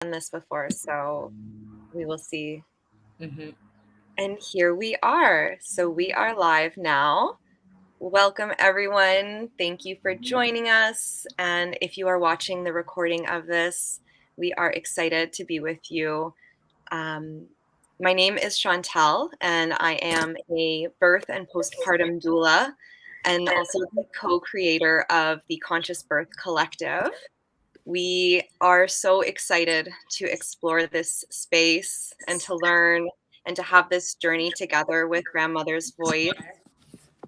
done this before, so we will see. Mm-hmm. And here we are. So we are live now. Welcome, everyone. Thank you for joining us. And if you are watching the recording of this, we are excited to be with you. Um, my name is Chantel, and I am a birth and postpartum doula, and also the co-creator of the Conscious Birth Collective. We are so excited to explore this space and to learn and to have this journey together with Grandmother's Voice.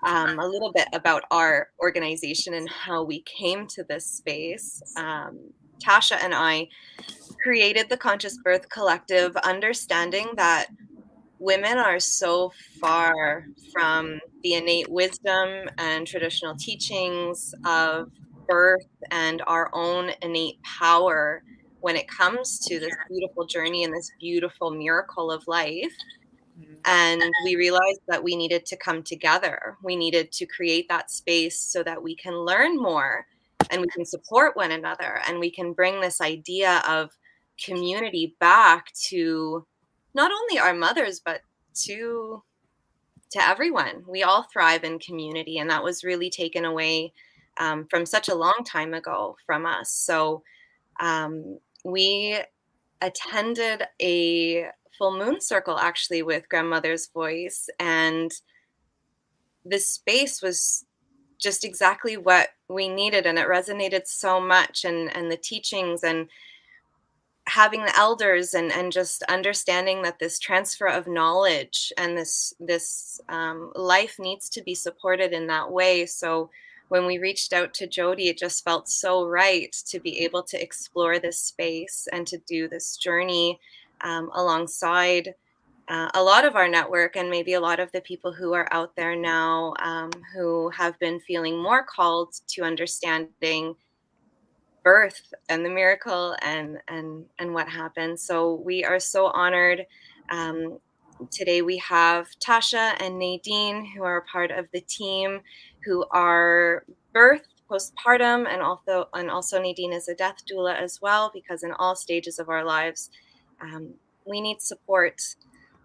A little bit about our organization and how we came to this space. Tasha and I created the Conscious Birth Collective, understanding that women are so far from the innate wisdom and traditional teachings of birth and our own innate power when it comes to this beautiful journey and this beautiful miracle of life. And we realized that we needed to come together. We needed to create that space so that we can learn more and we can support one another and we can bring this idea of community back to not only our mothers, but to everyone. We all thrive in community, and that was really taken away from such a long time ago from us. So we attended a full moon circle actually with Grandmother's Voice, and this space was just exactly what we needed, and it resonated so much, and the teachings and having the elders and just understanding that this transfer of knowledge and this life needs to be supported in that way. So when we reached out to Jody, it just felt so right to be able to explore this space and to do this journey alongside a lot of our network and maybe a lot of the people who are out there now who have been feeling more called to understanding birth and the miracle and what happened. So we are so honored. Um, Today we have Tasha and Nadine, who are part of the team, who are birth, postpartum, and also Nadine is a death doula as well, because in all stages of our lives, we need support.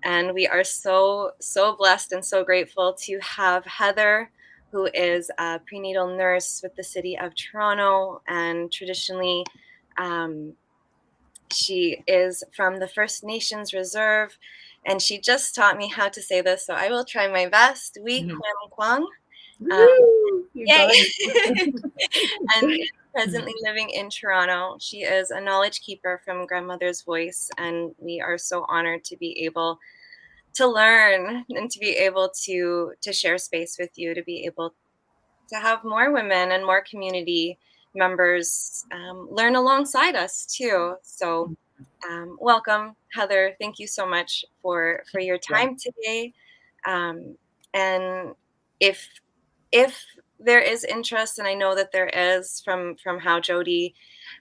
And we are so blessed and so grateful to have Heather, who is a prenatal nurse with the city of Toronto. And traditionally, um, she is from the First Nations Reserve. And she just taught me how to say this, so I will try my best. Mm-hmm. Wiikemikoong. Um, Woo! You Yay! got it. And is presently living in Toronto. She is a knowledge keeper from Grandmother's Voice, and we are so honored to be able to learn and to be able to share space with you, to be able to have more women and more community members learn alongside us too. So welcome, Heather. Thank you so much for your Yeah. time today. Um, and if if there is interest, and I know that there is from how Jody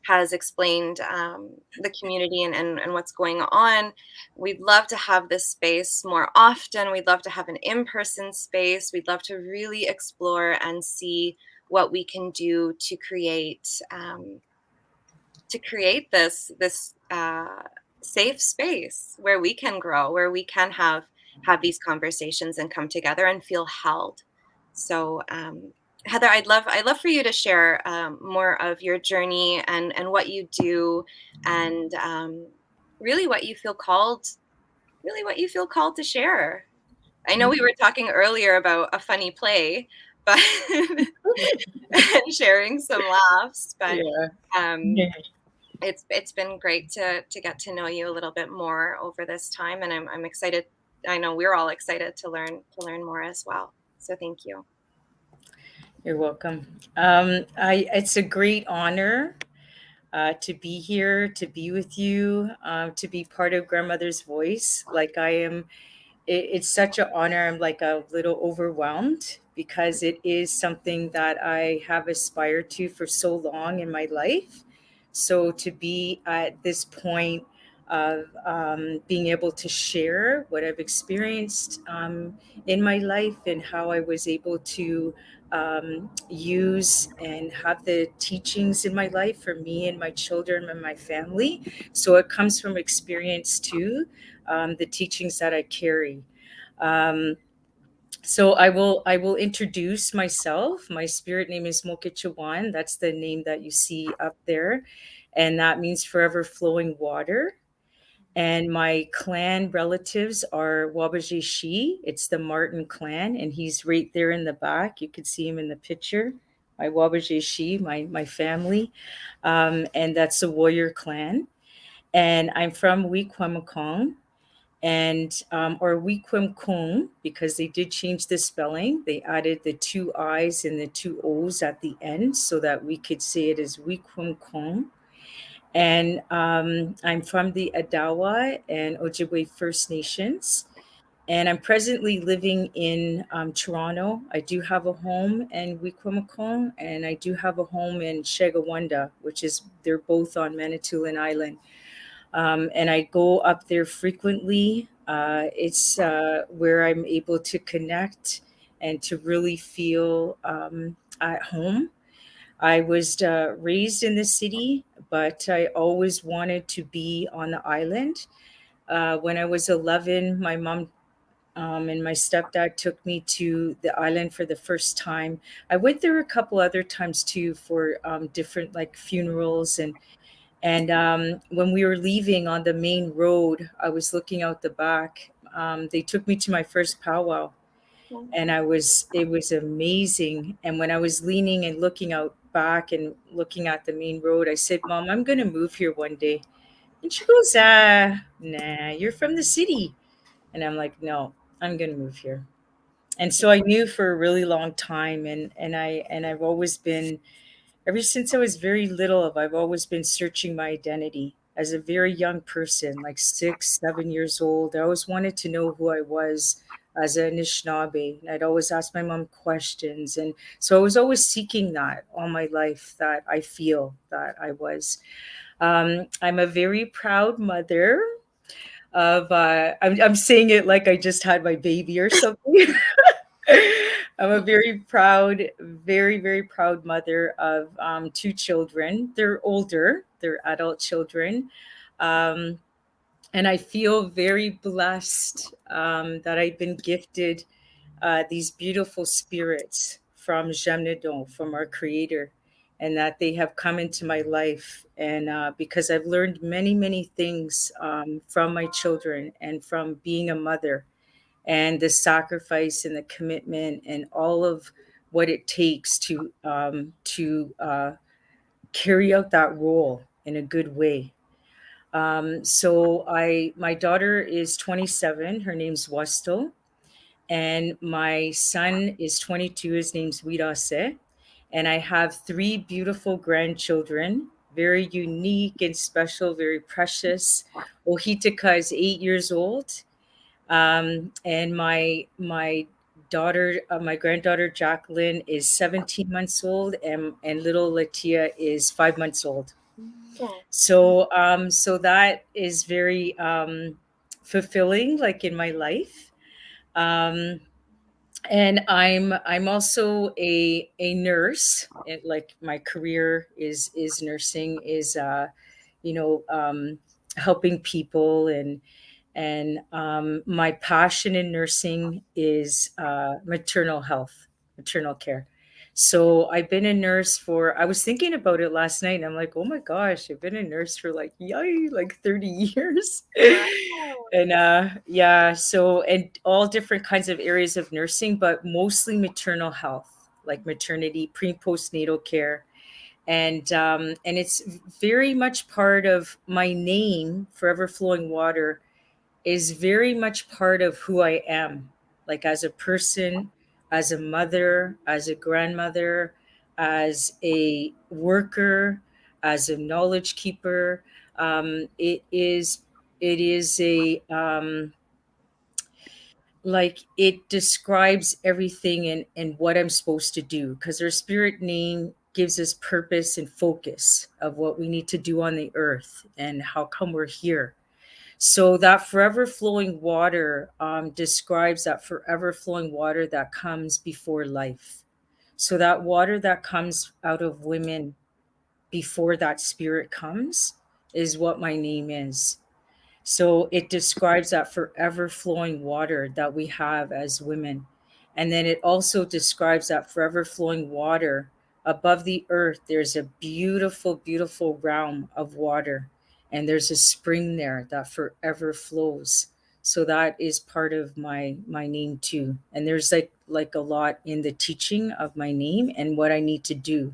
has explained the community and what's going on, we'd love to have this space more often. We'd love to have an in-person space. We'd love to really explore and see what we can do to create this safe space where we can grow, where we can have these conversations and come together and feel held. So, Heather, I'd love for you to share more of your journey and what you do, and really what you feel called, really what you feel called to share. I know we were talking earlier about a funny play, but and sharing some laughs, but Yeah. um, it's been great to get to know you a little bit more over this time, and I'm excited. I know we're all excited to learn more as well. So thank you. You're welcome. It's a great honor to be here, to be with you, to be part of Grandmother's Voice. Like I am, it's such an honor. I'm like a little overwhelmed because it is something that I have aspired to for so long in my life. So to be at this point of being able to share what I've experienced in my life and how I was able to use and have the teachings in my life for me and my children and my family. So it comes from experience too, the teachings that I carry. Um, so I will introduce myself. My spirit name is Mokjiwun. That's the name that you see up there, and that means forever flowing water. And my clan relatives are Waabizhashi. It's the Marten clan, and he's right there in the back. You could see him in the picture. My Waabizhashi, my family, and that's the warrior clan. And I'm from Wiikemikoong, and or Wiikemikoong, because they did change the spelling. They added the two I's and the two O's at the end so that we could say it as Wiikemikoong. And I'm from the Odawa and Ojibway First Nations. And I'm presently living in Toronto. I do have a home in Wiikemikoong, and I do have a home in Sheguiandah, which is, they're both on Manitoulin Island. And I go up there frequently. It's where I'm able to connect and to really feel at home. I was raised in the city, but I always wanted to be on the island. When I was 11, my mom and my stepdad took me to the island for the first time. I went there a couple other times too for different like funerals, and when we were leaving on the main road, I was looking out the back. They took me to my first powwow, and it was amazing. And when I was leaning and looking out back and looking at the main road, I said, "Mom, I'm going to move here one day." And she goes, nah, you're from the city. And I'm like, "No, I'm going to move here." And so I knew for a really long time, and I've always been, ever since I was very little, I've always been searching my identity. As a very young person, like 6, 7 years old, I always wanted to know who I was as an Anishnawbe. And I'd always ask my mom questions. And so I was always seeking that all my life, that I feel that I was. I'm a very proud mother of, I'm saying it like I just had my baby or something. I'm a very proud, very, very proud mother of two children. They're older, they're adult children. Um, and I feel very blessed that I've been gifted these beautiful spirits from Jamnedon, from our Creator, and that they have come into my life. And because I've learned many, many things from my children and from being a mother, and the sacrifice and the commitment and all of what it takes to carry out that role in a good way. So my daughter is 27. Her name's Wastel, and my son is 22. His name's Wirase, and I have three beautiful grandchildren, very unique and special, very precious. Ohitika is 8 years old, and my daughter, my granddaughter Jacqueline is 17 months old, and little Latia is 5 months old. So that is very fulfilling, like in my life. Um, and I'm also a nurse. Like my career is nursing, is helping people, and my passion in nursing is maternal health, maternal care. So I've been a nurse for, I was thinking about it last night, and I'm like, oh my gosh, I've been a nurse for like, yay, like 30 years. Wow. And yeah, so, and all different kinds of areas of nursing, but mostly maternal health, like maternity, pre and postnatal care. And it's very much part of my name, Forever Flowing Water, is very much part of who I am, like as a person, as a mother, as a grandmother, as a worker, as a knowledge keeper. It is a like, it describes everything and what I'm supposed to do, because our spirit name gives us purpose and focus of what we need to do on the earth and how come we're here. So that forever flowing water describes that forever flowing water that comes before life. So that water that comes out of women before that spirit comes is what my name is. So it describes that forever flowing water that we have as women. And then it also describes that forever flowing water above the earth. There's a beautiful, beautiful realm of water. And there's a spring there that forever flows. So that is part of my name too. And there's like a lot in the teaching of my name and what I need to do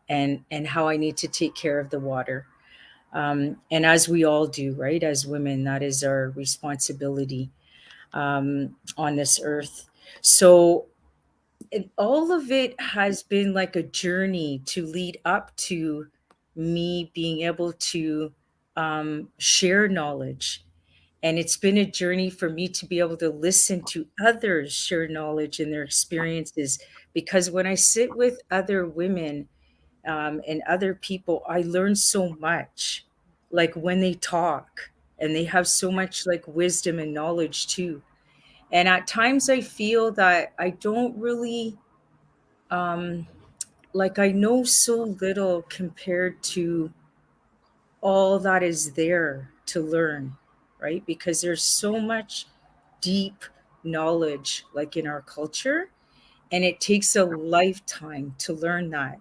and how I need to take care of the water. And as we all do, right, as women, that is our responsibility on this earth. So all of it has been like a journey to lead up to me being able to share knowledge. And it's been a journey for me to be able to listen to others share knowledge and their experiences. Because when I sit with other women and other people, I learn so much. Like when they talk, and they have so much like wisdom and knowledge too. And at times, I feel that I don't really um, like I know so little compared to all that is there to learn, right? Because there's so much deep knowledge, like in our culture, and it takes a lifetime to learn that,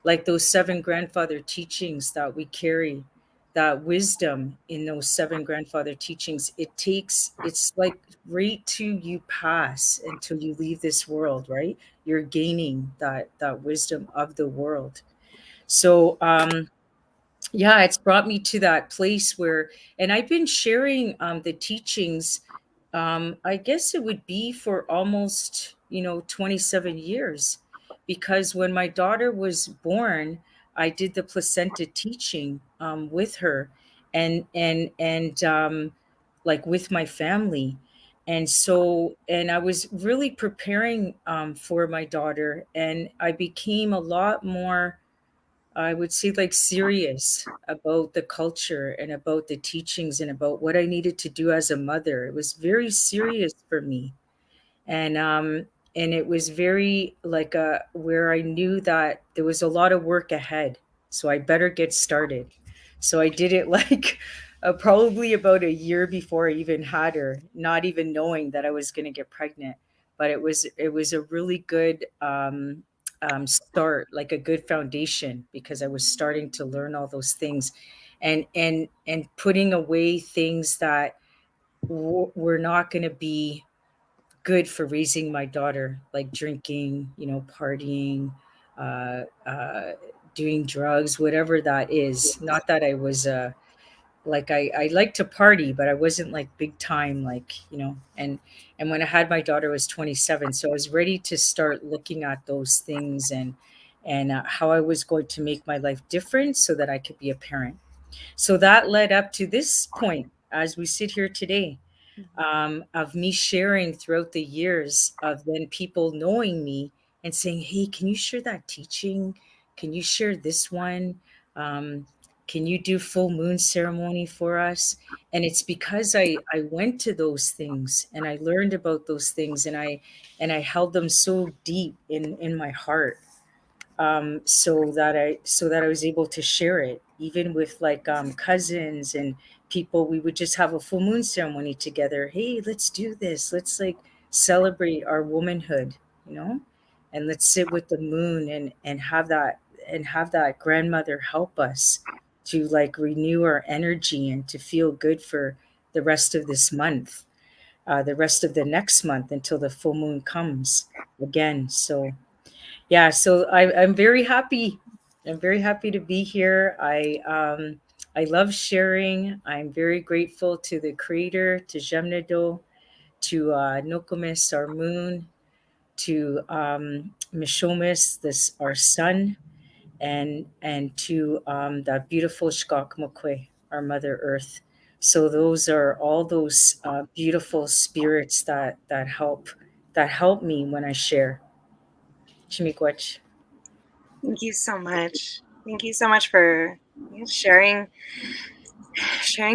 like those seven grandfather teachings that we carry, that wisdom in those seven grandfather teachings, it's like right to you pass until you leave this world, right? You're gaining that wisdom of the world. So yeah, it's brought me to that place where, and I've been sharing the teachings. I guess it would be for almost 27 years, because when my daughter was born, I did the placenta teaching with her, and like with my family. And so, and I was really preparing for my daughter, and I became a lot more, I would say, like serious about the culture and about the teachings and about what I needed to do as a mother. It was very serious for me. And it was very like where I knew that there was a lot of work ahead. So I better get started. So I did it like probably about a year before I even had her, not even knowing that I was going to get pregnant. But it was a really good start, like a good foundation, because I was starting to learn all those things, and putting away things that were not going to be good for raising my daughter, like drinking, partying, uh, doing drugs, whatever that is. Not that I was like I like to party, but I wasn't like big time, like and when I had my daughter, I was 27, so I was ready to start looking at those things and how I was going to make my life different so that I could be a parent. So that led up to this point as we sit here today, of me sharing throughout the years, of then people knowing me and saying, "Hey, can you share that teaching? Can you share this one? Um, can you do full moon ceremony for us?" And it's because I went to those things and I learned about those things, and I held them so deep in my heart, so that I was able to share it, even with like cousins and people. We would just have a full moon ceremony together. Hey, let's do this. Let's like celebrate our womanhood, you know, and let's sit with the moon and have that grandmother help us to like renew our energy and to feel good for the rest of this month, the rest of the next month until the full moon comes again. So yeah, so I'm very happy. I'm very happy to be here. I love sharing. I'm very grateful to the creator, to Jemnedo, to Nokomis, our moon, to Mishomis, this our sun, and to that beautiful Shkakmokwe, our Mother Earth. So those are all those beautiful spirits that help me when I share. Chimikwach. Thank you so much. Thank you so much for sharing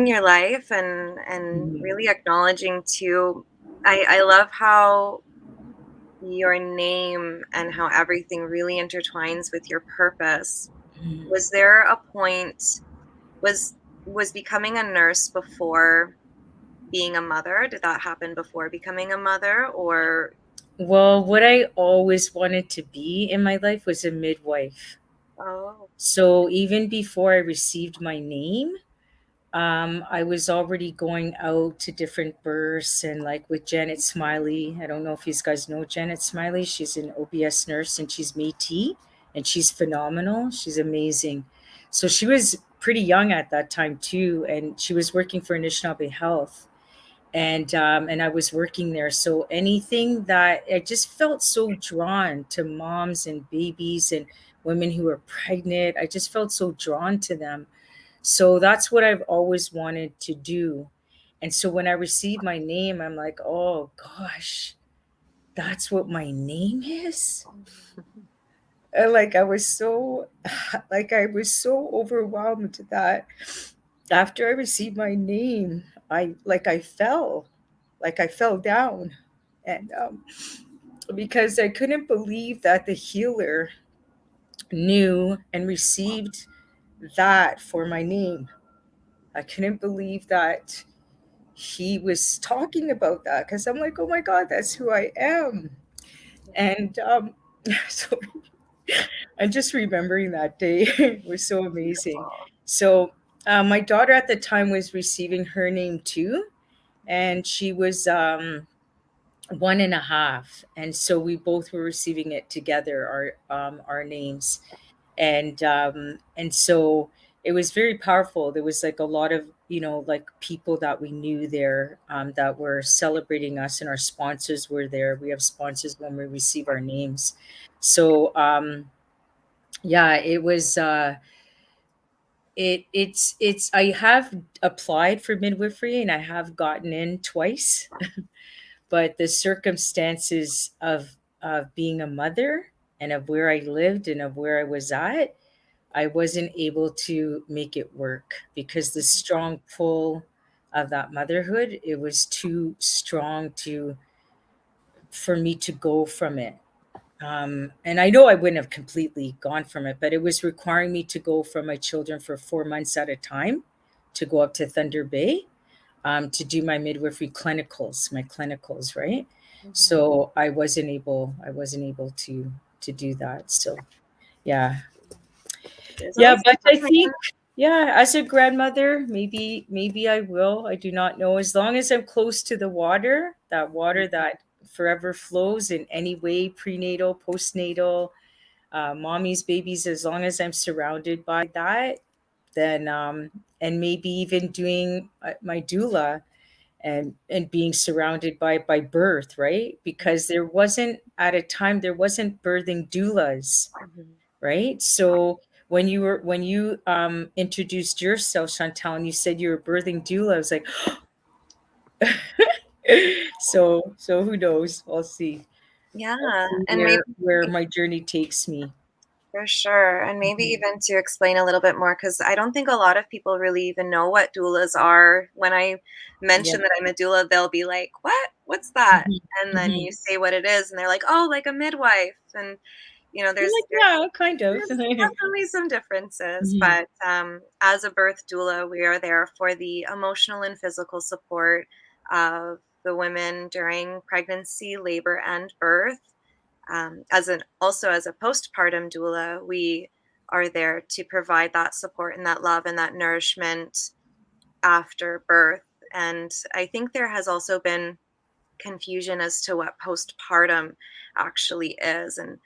your life and Mhm. really acknowledging too. I love how your name and how everything really intertwines with your purpose, Mhm. was there a point, was was becoming a nurse before being a mother? Did that happen before becoming a mother, or Well, what I always wanted to be in my life was a midwife. oh, So even before I received my name, I was already going out to different births and like with Janet Smiley. I don't know if you guys know Janet Smiley. She's an OBS nurse and she's Métis and she's phenomenal. She's amazing. So she was pretty young at that time too, and she was working for Anishnawbe Health, and I was working there. So anything that I just felt so drawn to moms and babies and women who are pregnant. I just felt so drawn to them. So that's what I've always wanted to do. And so when I received my name, I'm like, oh gosh, that's what my name is. Like I was so like I was so overwhelmed that after I received my name, I fell down. And because I couldn't believe that the healer knew and received that for my name. I couldn't believe that he was talking about that because I'm like, oh my God, that's who I am. And so I'm just remembering that day. It was so amazing. beautiful. So my daughter at the time was receiving her name too, and she was 1.5, and so we both were receiving it together, our names, and so it was very powerful. There was like a lot of like people that we knew there, that were celebrating us, and our sponsors were there. We have sponsors when we receive our names. So yeah, it was it's I have applied for midwifery and I have gotten in twice, but the circumstances of being a mother and of where I lived and of where I was at, I wasn't able to make it work because the strong pull of that motherhood, it was too strong to for me to go from it. And I know I wouldn't have completely gone from it, but it was requiring me to go from my children for 4 months at a time to go up to Thunder Bay, to do my midwifery clinicals, right? Mhm. So I wasn't able to do that. So yeah. There's Yeah, always but a I think, plan. yeah, as a grandmother, maybe I will. I do not know. As long as I'm close to the water, that water that forever flows in any way, prenatal, postnatal, mommy's babies, as long as I'm surrounded by that, then and maybe even doing my doula and being surrounded by birth, right? Because there wasn't birthing doulas, Mhm. right? So when you introduced yourself, Chantal, and you said you were a birthing doula, I was like, so who knows? I'll see. I'll Yeah, see and maybe where my journey takes me. for sure, and maybe Mhm. even to explain a little bit more, because I don't think a lot of people really even know what doulas are. When I Yeah. mention that I'm a doula, they'll be like, "What? What's that?" Mhm. And then Mhm. you say what it is, and they're like, "Oh, like a midwife." And I'm there's like, yeah, kind of. there's definitely some differences, Mhm. but as a birth doula, we are there for the emotional and physical support of the women during pregnancy, labor, and birth. Also as a postpartum doula, we are there to provide that support and that love and that nourishment after birth. And I think there has also been confusion as to what postpartum actually is. And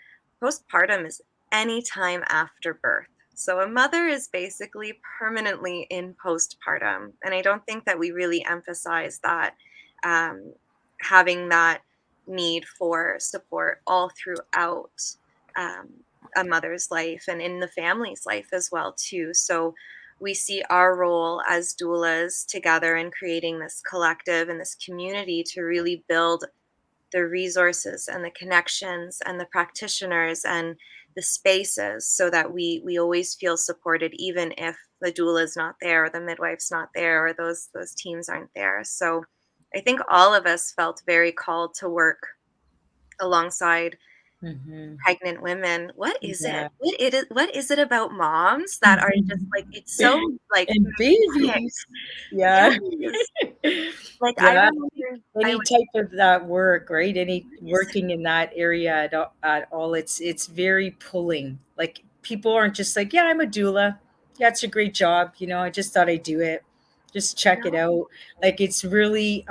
postpartum is any time after birth. So a mother is basically permanently in postpartum. And I don't think that we really emphasize that, um, having that need for support all throughout, um, a mother's life and in the family's life as well too. So we see our role as doulas together in creating this collective and this community to really build the resources and the connections and the practitioners and the spaces so that we always feel supported even if the doula is not there or the midwife's not there or those teams aren't there. So I think all of us felt very called to work alongside Mm-hmm. pregnant women. What is it? Yeah. What is it about moms that are just Mhm. like it's so like And magnetic? babies. Yeah. Yes. Like I Yeah. remember I Any would type of that work, right? Any yes. working in that area at all, it's very pulling. Like people aren't just like, yeah, I'm a doula. Yeah, it's a great job. I just thought I'd do it. Just check it No. out. Like it's really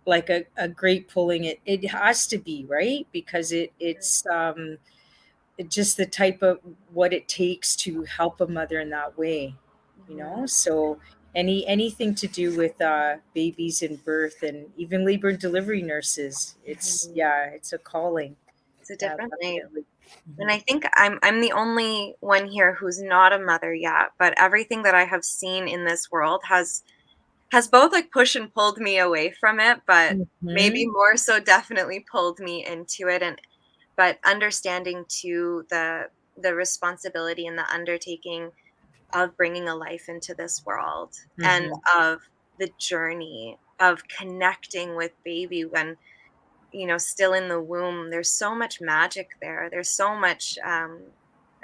like a great pulling. It has to be, right? Because it's just the type of what it takes to help a mother in that way. Mhm. So anything to do with babies and birth and even labor and delivery nurses, it's Mhm. yeah, it's a calling. It's a Yeah, different life. definitely. And Hmm. I think I'm the only one here who's not a mother yet, but everything that I have seen in this world has both like pushed and pulled me away from it, but maybe Hmm. more so definitely pulled me into it. And but understanding too the responsibility and the undertaking of bringing a life into this world and Hmm. of the journey of connecting with baby when still in the womb. There's so much magic there. There's so much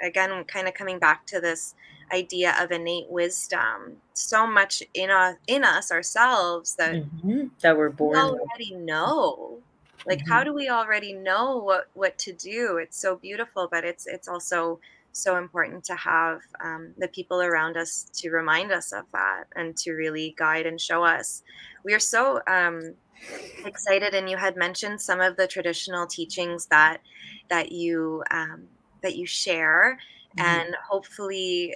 again, kind of coming back to this idea of innate wisdom, so much in us ourselves that That we're we born with. already know. Like, how Hmm. do we already know what to do? It's so beautiful, but it's also so important to have the people around us to remind us of that and to really guide and show us. We are so excited, and you had mentioned some of the traditional teachings that you share, and Hmm. hopefully,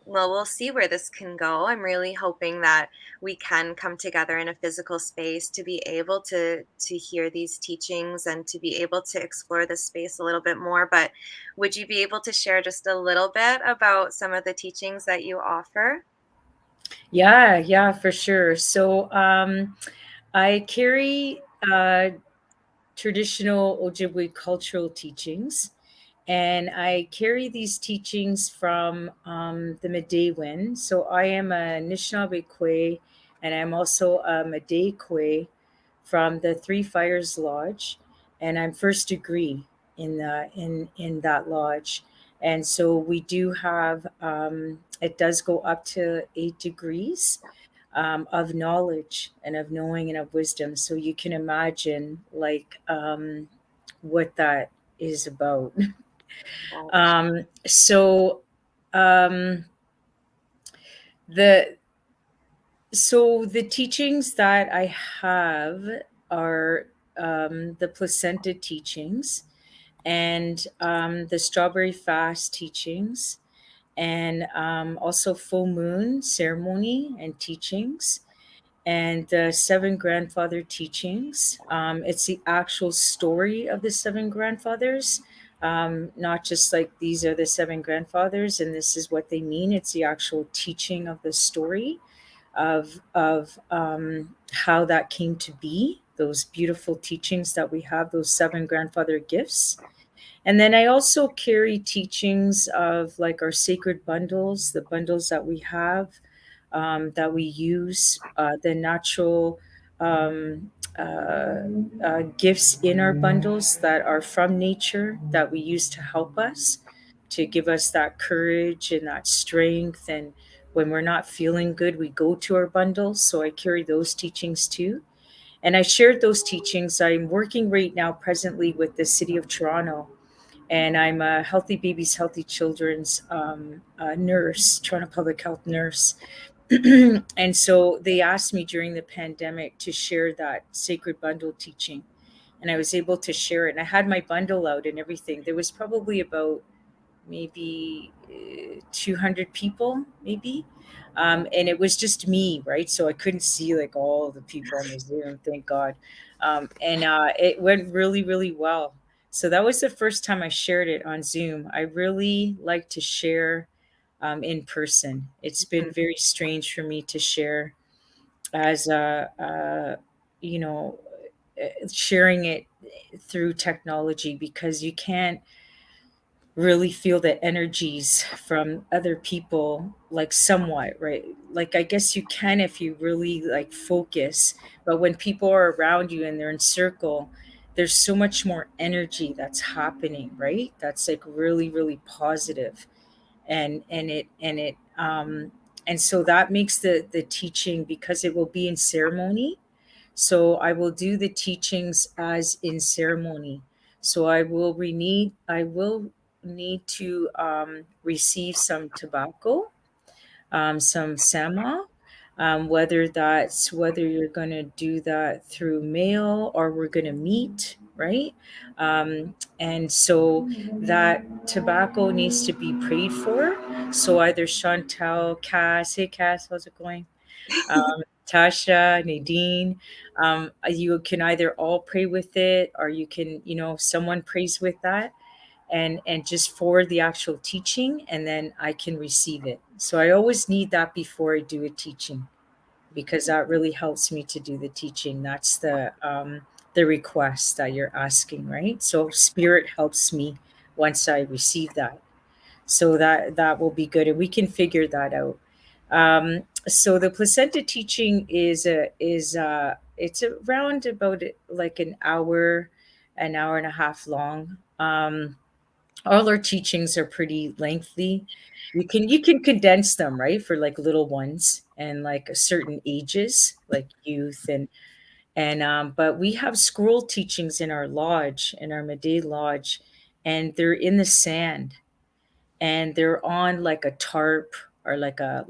well, we'll see where this can go. I'm really hoping that we can come together in a physical space to be able to hear these teachings and to be able to explore this space a little bit more. But would you be able to share just a little bit about some of the teachings that you offer? Yeah, for sure. So I carry traditional Ojibway cultural teachings. And I carry these teachings from the Midewiwin. So I am a Anishnawbe Kwe, and I'm also a Mide Kwe from the Three Fires Lodge, and I'm first degree in that lodge. And so we do have it does go up to 8 degrees of knowledge and of knowing and of wisdom. So you can imagine like what that is about. Well, So um, the the teachings that I have are the placenta teachings and the strawberry fast teachings and also full moon ceremony and teachings and the seven grandfather teachings. It's the actual story of the seven grandfathers, not just like these are the seven grandfathers and this is what they mean. It's the actual teaching of the story of how that came to be. Those beautiful teachings that we have, those seven grandfather gifts. And then I also carry teachings of like our sacred bundles, the bundles that we have, that we use, the natural gifts in our bundles that are from nature that we use to help us, to give us that courage and that strength. And when we're not feeling good, we go to our bundles. So I carry those teachings too. And I shared those teachings. I'm working right now presently with the City of Toronto, and I'm a Healthy Babies, Healthy Children's nurse, Toronto Public Health nurse. And so they asked me during the pandemic to share that sacred bundle teaching. And I was able to share it. And I had my bundle out and everything. There was probably about maybe 200 people, maybe. And it was just me, right? So I couldn't see like all the people on the Zoom, thank God. And it went really, really well. So that was the first time I shared it on Zoom. I really like to share in person. It's been very strange for me to share as you know, sharing it through technology because you can't really feel the energies from other people like somewhat, right? Like I guess you can if you really like focus, but when people are around you and they're in circle, there's so much more energy that's happening, right? That's like really, really positive. And so that makes the teaching, because it will be in ceremony. So I will do the teachings as in ceremony. So I will need to receive some tobacco, some sama, whether you're going to do that through mail or we're going to meet, right? And so that tobacco needs to be prayed for. So either Chantal, Cass, hey Cass, how's it going? Tasha, Nadine, you can either all pray with it, or you can, someone prays with that, and just forward the actual teaching, and then I can receive it. So I always need that before I do a teaching, because that really helps me to do the teaching. That's the request that you're asking, right? So spirit helps me once I receive that. So that will be good, and we can figure that out. So the placenta teaching it's around about like an hour and a half long. All our teachings are pretty lengthy. You can condense them, right, for like little ones and like certain ages, like youth, and but we have scroll teachings in our lodge, in our Mide lodge, and they're in the sand, and they're on like a tarp, or like a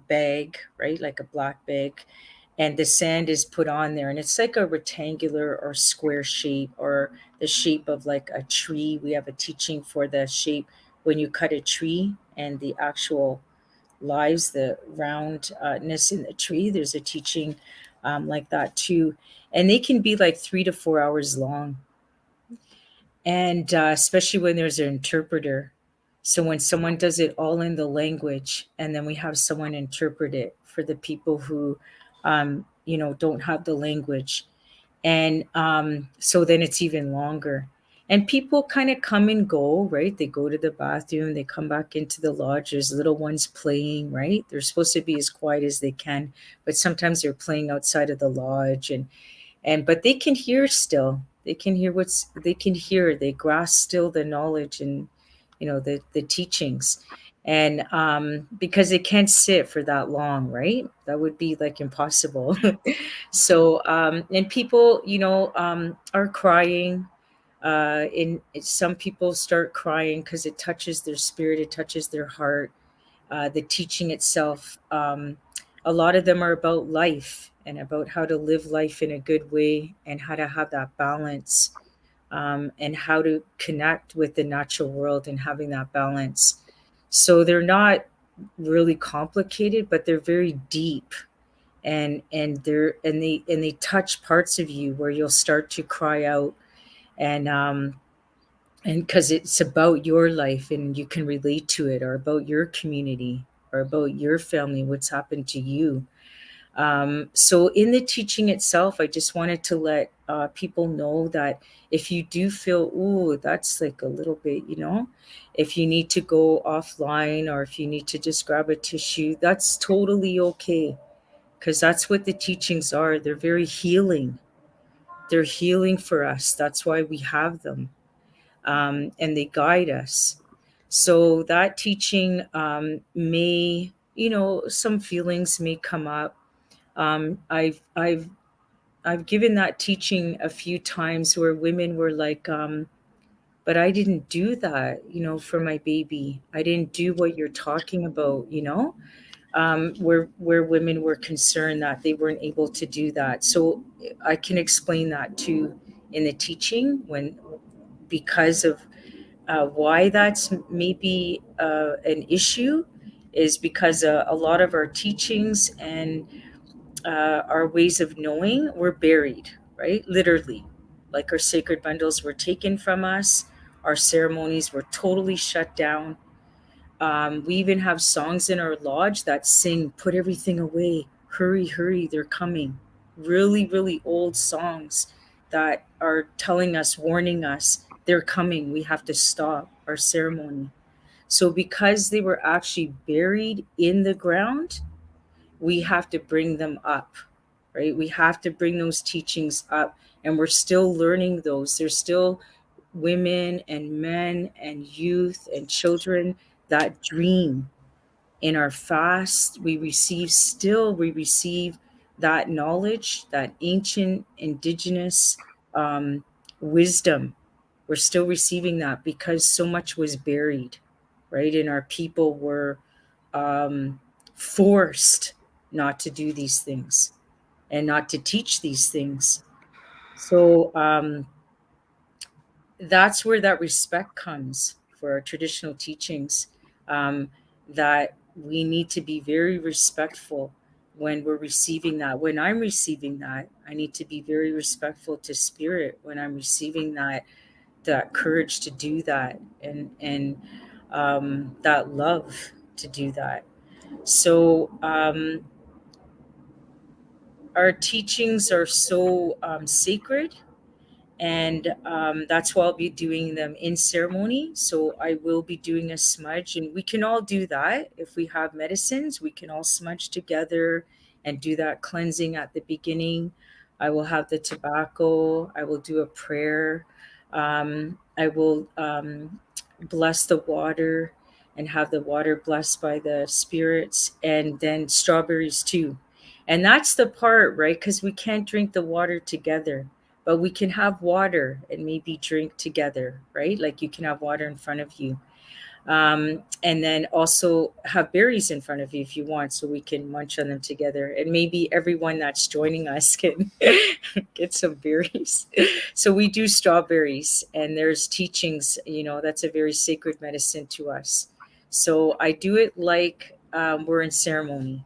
bag, right, like a black bag, and the sand is put on there, and it's like a rectangular or square shape, or the shape of like a tree. We have a teaching for the shape when you cut a tree and the actual lives, the roundness in the tree. There's a teaching like that too, and they can be like 3 to 4 hours long, and especially when there's an interpreter. So when someone does it all in the language, and then we have someone interpret it for the people who, don't have the language, and so then it's even longer. And people kind of come and go, right? They go to the bathroom, they come back into the lodge. There's little ones playing, right? They're supposed to be as quiet as they can, but sometimes they're playing outside of the lodge, and but they can hear still. They can hear. They grasp still the knowledge, and the teachings, and because they can't sit for that long, right? That would be like impossible. So and people, are crying. In Some people start crying because it touches their spirit, it touches their heart. The teaching itself, a lot of them are about life, and about how to live life in a good way, and how to have that balance, and how to connect with the natural world and having that balance. So they're not really complicated, but they're very deep, and they touch parts of you where you'll start to cry out, and because it's about your life and you can relate to it, or about your community, or about your family, what's happened to you. So in the teaching itself, I just wanted to let people know that if you do feel, ooh, that's like a little bit, if you need to go offline, or if you need to just grab a tissue, that's totally okay, because that's what the teachings are. They're very healing. They're healing for us. That's why we have them, and they guide us. So that teaching may, some feelings may come up. I've given that teaching a few times where women were like, but I didn't do that, for my baby. I didn't do what you're talking about, where women were concerned that they weren't able to do that. So I can explain that too in the teaching, when because of why that's maybe an issue, is because a lot of our teachings and our ways of knowing were buried, right? Literally. Like our sacred bundles were taken from us, our ceremonies were totally shut down. We even have songs in our lodge that sing, "Put everything away, hurry, hurry, they're coming." Really, really old songs that are telling us, warning us, they're coming. We have to stop our ceremony. So, because they were actually buried in the ground, we have to bring them up, right? We have to bring those teachings up, and we're still learning those. There's still women and men and youth and children that dream in our fast. We receive that knowledge, that ancient indigenous um, wisdom. We're still receiving that because so much was buried, right? And our people were um, forced not to do these things and not to teach these things. So that's where that respect comes for our traditional teachings, um, that we need to be very respectful when we're receiving that. When I'm receiving that, I need to be very respectful to spirit when I'm receiving that courage to do that, and that love to do that. So our teachings are so sacred, and that's why I'll be doing them in ceremony. So I will be doing a smudge, and we can all do that. If we have medicines, we can all smudge together and do that cleansing at the beginning. I will have the tobacco. I will do a prayer. I will bless the water and have the water blessed by the spirits, and then strawberries too. And that's the part, right? Because we can't drink the water together, but we can have water and maybe drink together, right? Like you can have water in front of you. And then also have berries in front of you if you want, so we can munch on them together. And maybe everyone that's joining us can get some berries. So we do strawberries, and there's teachings, that's a very sacred medicine to us. So I do it like we're in ceremony.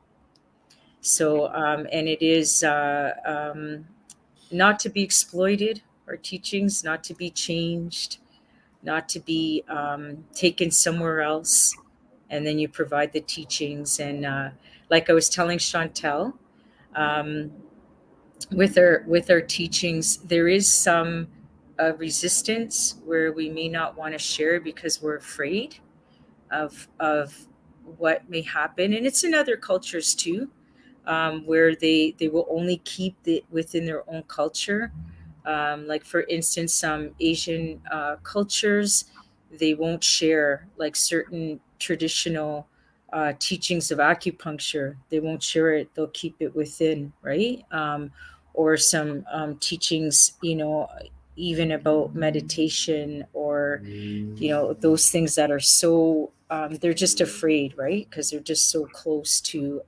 So, and it is not to be exploited, our teachings, not to be changed, not to be taken somewhere else. And then you provide the teachings. And like I was telling Chantel, um, with our teachings, there is some resistance where we may not want to share because we're afraid of what may happen. And it's in other cultures too, where they will only keep it within their own culture. Like for instance, some Asian cultures, they won't share like certain traditional teachings of acupuncture. They won't share it. They'll keep it within, right? Or some teachings, even about meditation, or those things that are so they're just afraid, right? Because they're just so close to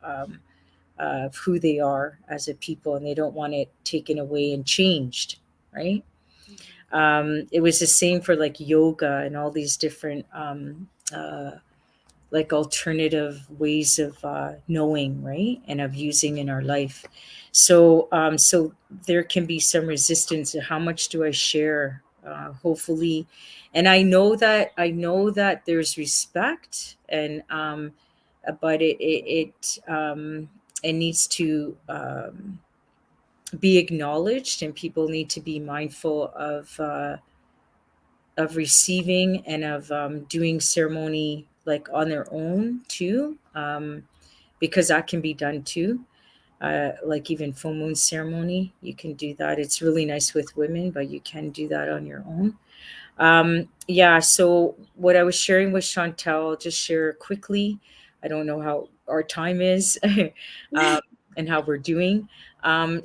of who they are as a people, and they don't want it taken away and changed, right? It was the same for like yoga and all these different like alternative ways of knowing, right, and of using in our life. So there can be some resistance to how much do I share. Hopefully, and I know that there's respect, and but it needs to be acknowledged, and people need to be mindful of receiving and of doing ceremony like on their own too, because that can be done too. Like even full moon ceremony, you can do that. It's really nice with women, but you can do that on your own. Yeah, so what I was sharing with Chantel, I'll just share quickly. I don't know how our time is um, and how we're doing. And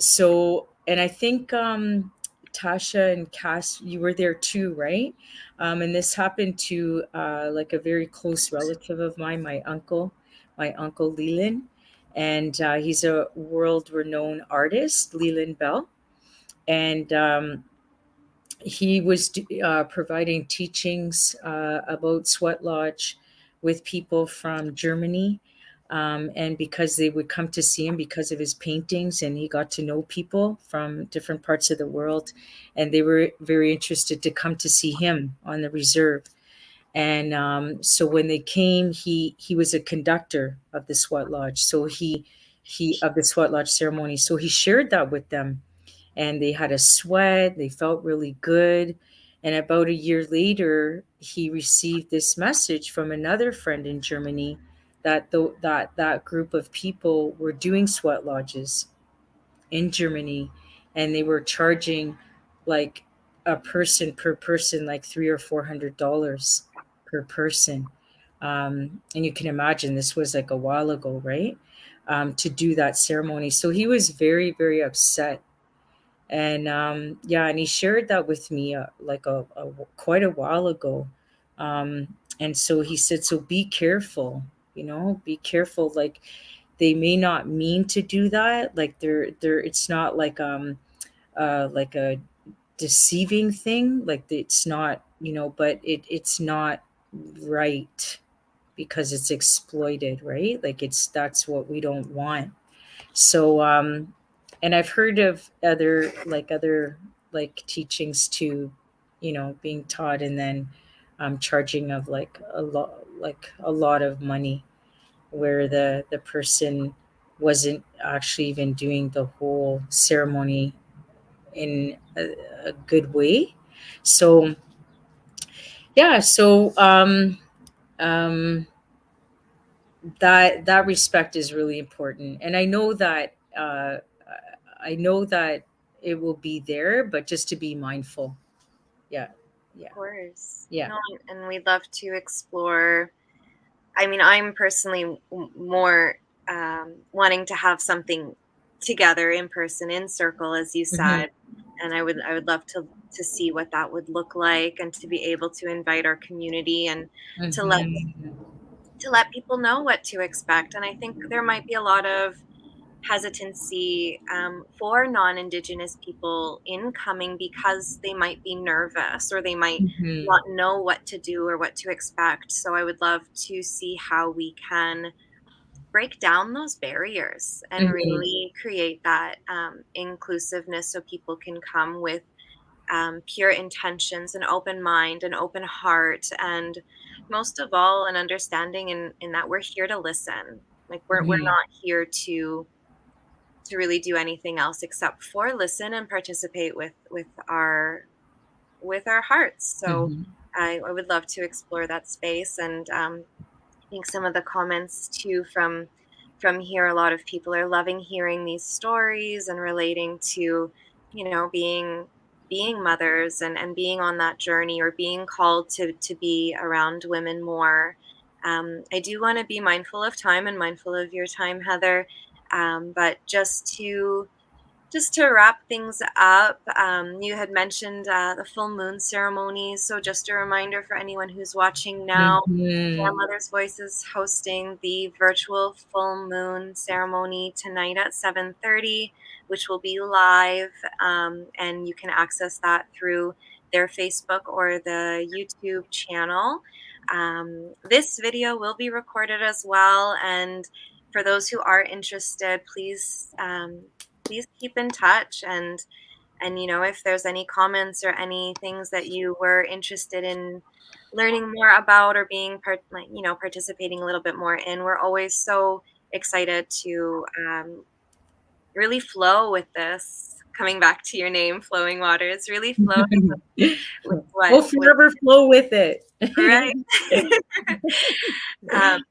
I think Tasha and Cass, you were there too, right? And this happened to like a very close relative of mine, my uncle Leland. And he's a world renowned artist, Leland Bell. And he was providing teachings about Sweat Lodge with people from Germany. And because they would come to see him because of his paintings, and he got to know people from different parts of the world, and they were very interested to come to see him on the reserve. And so when they came, he was a conductor of the Sweat Lodge, so he of the Sweat Lodge ceremony. So he shared that with them, and they had a sweat. They felt really good. And about a year later, he received this message from another friend in Germany that that group of people were doing sweat lodges. in Germany, and they were charging like a person per person like $300 or $400 per person. And you can imagine this was like a while ago, right? To do that ceremony. So he was very, very upset. And yeah, and he shared that with me like quite a while ago. And so he said, so be careful, be careful. Like they may not mean to do that. Like they're it's not like a deceiving thing. Like it's not, but it's not right because it's exploited, right? Like that's what we don't want. So and I've heard of other like teachings too, being taught and then charging of like a lot of money, where the person wasn't actually even doing the whole ceremony in a good way. So yeah, so um that respect is really important, and I know that it will be there, but just to be mindful. Yeah, yeah, Of course. yeah. No, and we'd love to explore. I mean, I'm personally more wanting to have something together in person, in circle, as you Hmm. said, and I would love to see what that would look like, and to be able to invite our community and to let Hmm. to let people know what to expect. And I think there might be a lot of hesitancy for non-indigenous people in coming because they might be nervous, or they might Hmm. not know what to do or what to expect. So I would love to see how we can break down those barriers and Hmm. really create that inclusiveness, so people can come with pure intentions, an open mind, an open heart, and most of all, an understanding in that we're here to listen. Like we're Hmm. not here to really do anything else except for listen and participate with our hearts. So Hmm. I would love to explore that space. And I think some of the comments too from here, a lot of people are loving hearing these stories and relating to, being mothers, and being on that journey, or being called to be around women more. I do want to be mindful of time and mindful of your time, Heather. But just to wrap things up, you had mentioned the full moon ceremonies. So just a reminder for anyone who's watching now, Hmm. Grandmother's Voice is hosting the virtual full moon ceremony tonight at 7:30, which will be live, and you can access that through their Facebook or the YouTube channel. This video will be recorded as well, and for those who are interested, please keep in touch. And if there's any comments or any things that you were interested in learning more about, or being participating a little bit more in, we're always so excited to really flow with this. Coming back to your name, Flowing Waters, really flow with what We'll with forever flow with it. right. um,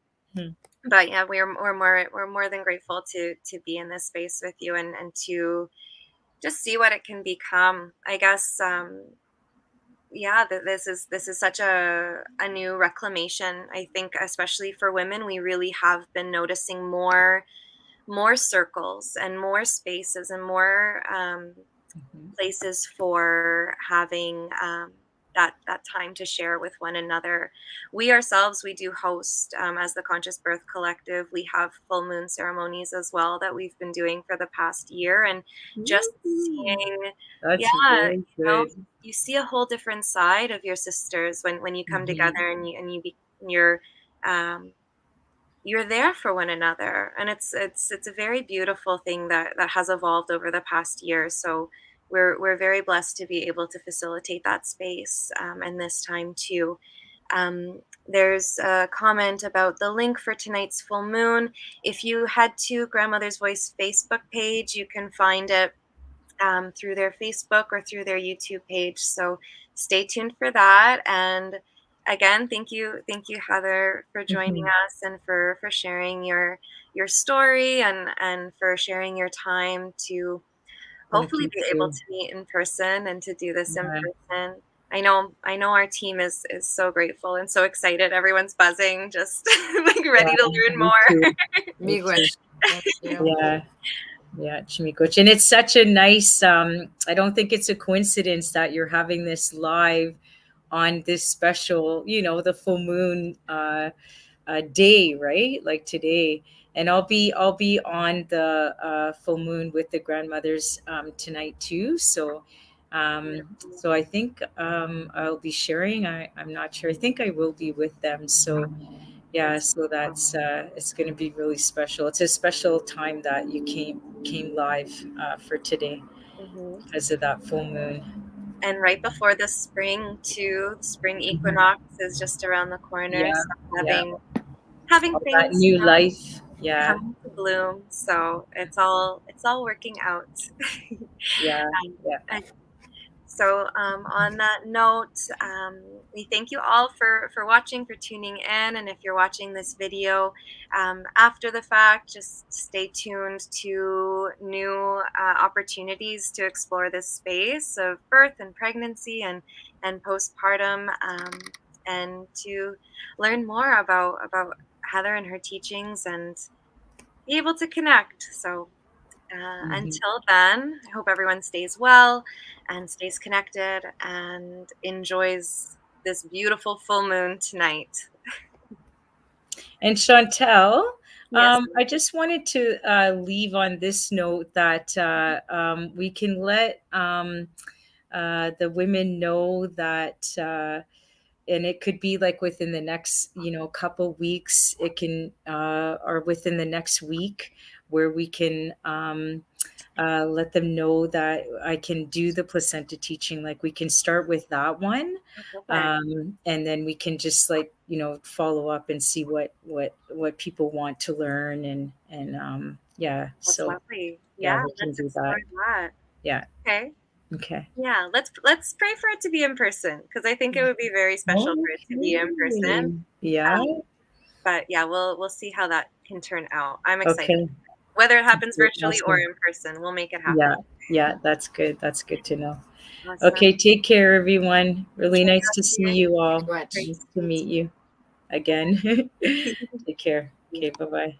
but yeah, we're more than grateful to be in this space with you, and to just see what it can become. I guess yeah, this is such a new reclamation. I think especially for women, we really have been noticing more circles and more spaces and more places for having that time to share with one another. We ourselves, we do host, as the Conscious Birth Collective, we have full moon ceremonies as well that we've been doing for the past year, and just Woo. seeing, That's yeah, very good. you see a whole different side of your sisters when you come Hmm. together, you're um, you're there for one another, and it's a very beautiful thing that has evolved over the past year. So we're very blessed to be able to facilitate that space, and this time too. There's a comment about the link for tonight's full moon. If you head to Grandmother's Voice Facebook page, you can find it through their Facebook or through their YouTube page. So stay tuned for that. And again, thank you, Heather, for joining Hmm. us, and for sharing your story and for sharing your time to Thank hopefully you be able too. to meet in person and to do this in Yeah. person. I know our team is so grateful and so excited. Everyone's buzzing, just like ready to Yeah, learn me more. too. Me too. Miigwech. Thank you. Yeah. Yeah, Chimikoch. And it's such a nice, I don't think it's a coincidence that you're having this live on this special, the full moon day, right? Like today. And I'll be on the full moon with the grandmothers tonight too. So I think I'll be sharing. I'm not sure. I think I will be with them. So yeah, That's so that's it's going to be really special. It's a special time that you came live for today mhm. because of that full moon. And right before the spring too, the spring Mhm. equinox is just around the corner. Yeah, So yeah, having all that things, new life. Yeah, coming to bloom. So it's all working out. yeah, yeah. And so, on that note, we thank you all for watching, for tuning in. And if you're watching this video after the fact, just stay tuned to new opportunities to explore this space of birth and pregnancy and postpartum, and to learn more about Heather and her teachings and be able to connect. So Mhm. until then, I hope everyone stays well and stays connected and enjoys this beautiful full moon tonight. And Chantel, Yes. I just wanted to leave on this note that we can let the women know that. And it could be like within the next couple weeks, it can or within the next week, where we can let them know that I can do the placenta teaching. Like we can start with that one, Perfect. and then we can just like follow up and see what people want to learn, and yeah, That's so lovely. yeah, Yeah, we can let's do explore that. that. Yeah. Okay. Okay. Yeah, let's pray for it to be in person because I think it would be very special for it to be in person. Okay. Yeah. But yeah, we'll see how that can turn out. I'm excited. Okay. Whether it happens virtually or Awesome. in person, we'll make it happen. Yeah, yeah, that's good. That's good to know. Awesome. Okay, take care, everyone. You Really too, nice to see Jesse. you all. Miigwech. Great Nice to to meet meet you again. you. Take care. Okay, bye bye.